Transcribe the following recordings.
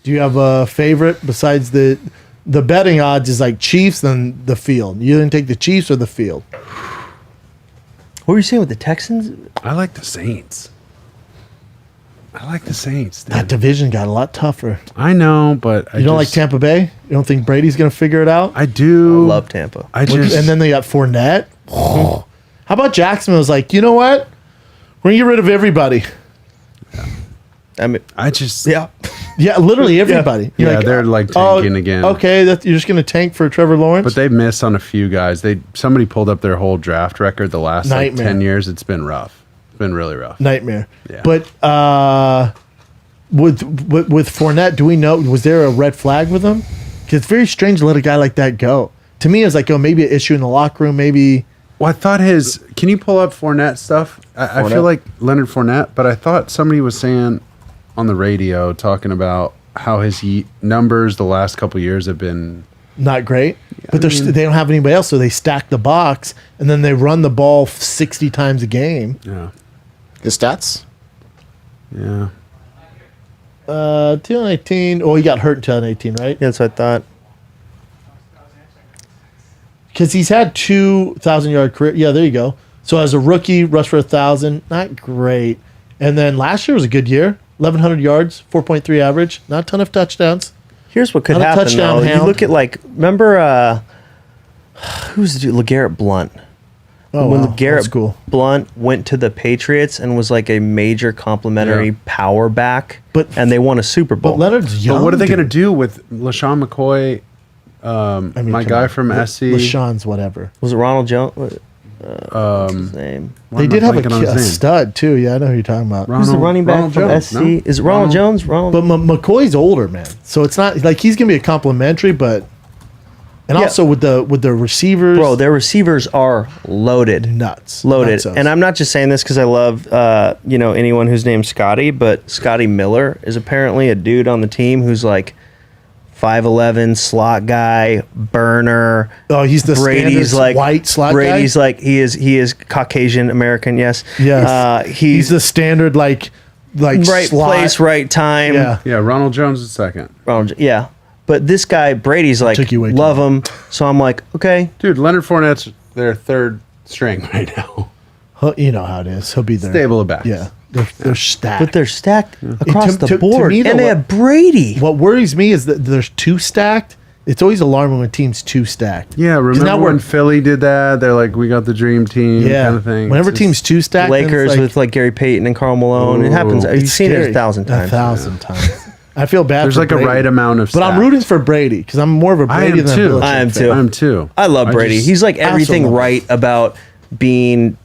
Do you have a favorite besides the betting odds is like Chiefs than the field? You didn't take the Chiefs or the field? What were you saying with the Texans? I like the Saints. Dude. That division got a lot tougher. I know, but You don't like Tampa Bay? You don't think Brady's going to figure it out? I do. I love Tampa. I just And then they got Fournette. How about Jacksonville? Was like, you know what? We're going to get rid of everybody. I mean, yeah. Yeah, literally everybody. You're Yeah, they're like tanking again. Okay, you're just going to tank for Trevor Lawrence? But they missed on a few guys. Somebody pulled up their whole draft record the last like, Nightmare. 10 years. It's been rough. It's been really rough. Nightmare. Yeah. But with Fournette, do we know, was there a red flag with him? Because it's very strange to let a guy like that go. To me, it's like, oh, maybe an issue in the locker room, maybe. Well, I thought can you pull up Fournette stuff? I feel like Leonard Fournette, but I thought somebody was saying on the radio talking about how his numbers the last couple of years have been Not great. But they don't have anybody else, so they stack the box, and then they run the ball 60 times a game. Yeah. His stats? Yeah. 2018. Oh, he got hurt in 2018, right? that's what I thought. Because he's had 2,000-yard career. Yeah, there you go. So as a rookie, rushed for 1,000. Not great. And then last year was a good year. 1,100 yards, 4.3 average. Not a ton of touchdowns. Here's what could Not a happen, touchdown though. You hound. look at, like, remember, who's the dude? LeGarrette Blunt. Oh, When wow. LeGarrette That's cool. Blunt went to the Patriots and was like a major complimentary Yeah. power back, But- and they won a Super Bowl. But Leonard's young. But what are they dude. going to do with LaShawn McCoy, I mean, my come guy on. from SC? LaShawn's whatever. Was it Ronald Jones? What's his name? Why They am I did have blanking on his a name? stud, too. Yeah, I know who you're talking about. Who's the running back from Jones, SC? no? Is it Ronald Jones? Ronald. But McCoy's older, man. So it's not like he's going to be a complimentary, but. And Yeah. also with the receivers. Bro, their receivers are loaded. Nuts. Loaded. Nutsos. And I'm not just saying this because I love, anyone who's named Scotty, but Scotty Miller is apparently a dude on the team who's like 5'11", slot guy, burner. Oh, he's the Brady's standard like white slot Brady's guy? like he is Caucasian American. Yes. Yes. He's the standard like right slot. place, right time. Yeah. Yeah, Ronald Jones is second. Yeah. But this guy Brady's like Took you way too love him. So I'm like, okay. Dude, Leonard Fournette's their third string right now. You know how it is. He'll be there. Stable of backs. Yeah. They're stacked. But they're stacked across To the board, me, though, and they have Brady. what worries me is that there's two stacked. It's always alarming when teams two stacked. Yeah, remember now when we're- Philly did that? They're like, we got the dream team Yeah. kind of thing. Whenever It's teams two stacked, then it's Lakers like, with like Gary Payton and Karl Malone. It Ooh. happens. You've it's seen it scary. 1,000 times. 1,000 times. I feel bad. There's for like a Brady. right amount of But I'm stack. rooting for Brady because I'm more of a I Brady am than too. a Belichick I am fan. too. I'm too. I love Brady. just- He's like everything Absolutely. right about being,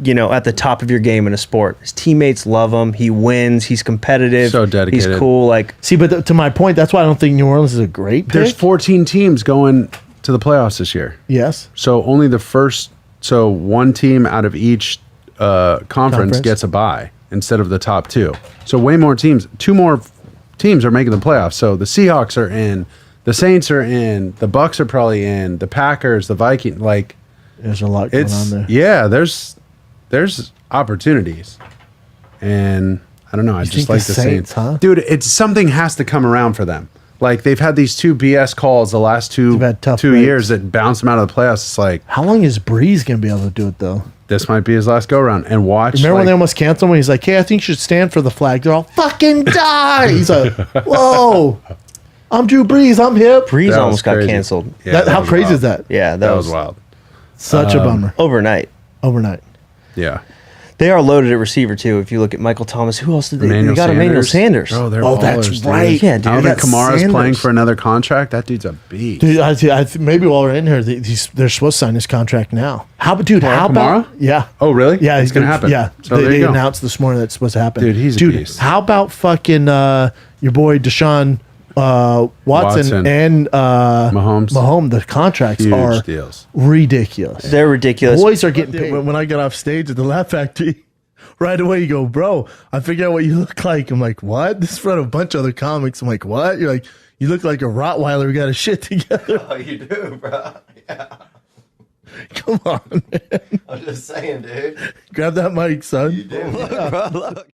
at the top of your game in a sport. His teammates love him. He wins. He's competitive. So dedicated. He's cool. Like, See, but to my point, that's why I don't think New Orleans is a great pick. There's 14 teams going to the playoffs this year. Yes. So only one team out of each conference gets a bye instead of the top two. So way more teams. Two more teams are making the playoffs. So the Seahawks are in, the Saints are in, the Bucks are probably in, the Packers, the Vikings. Like There's a lot going on there. yeah, there's opportunities, and I don't know. I just think like the the Saints, Saints, huh? Dude. It's something has to come around for them. Like they've had these two BS calls the last two They've had tough years that bounced them out of the playoffs. It's like How long is Breeze going to be able to do it, though? this might be his last go round. And watch. Remember when like, they almost canceled him when he's like, hey, I think you should stand for the flag. They're all, fucking die. He's like, whoa, I'm Drew Brees. I'm hip. Breeze That was almost got crazy. canceled. Yeah, How was crazy wild. is that? Yeah, That was wild. Such a bummer. overnight. Overnight. Yeah. They are loaded at receiver too. If you look at Michael Thomas, who else did they? Emmanuel They got Emmanuel Sanders. Bro, they're Oh, that's ballers, dude. right. Yeah, dude. Alvin They got Kamara's Sanders. playing for another contract. That dude's a beast. Dude, maybe while we're in here, they're supposed to sign his contract now. How about, dude, how about, Kamara? yeah. Oh, really? Yeah, It's gonna happen. Yeah, So there they you go. announced this morning that it's supposed to happen. Dude, he's a beast. How about fucking your boy Deshaun Watson and Mahomes. The contracts Huge are deals. ridiculous. They're ridiculous. Boys are getting paid. When I got off stage at the Laugh Factory, right away you go, bro, I figured out what you look like. I'm like, what? This is in front of a bunch of other comics. I'm like, what? You're like, you look like a Rottweiler. We got a shit together. Oh, you do, bro. Yeah. Come on, man. I'm just saying, dude. Grab that mic, son. Bro, look.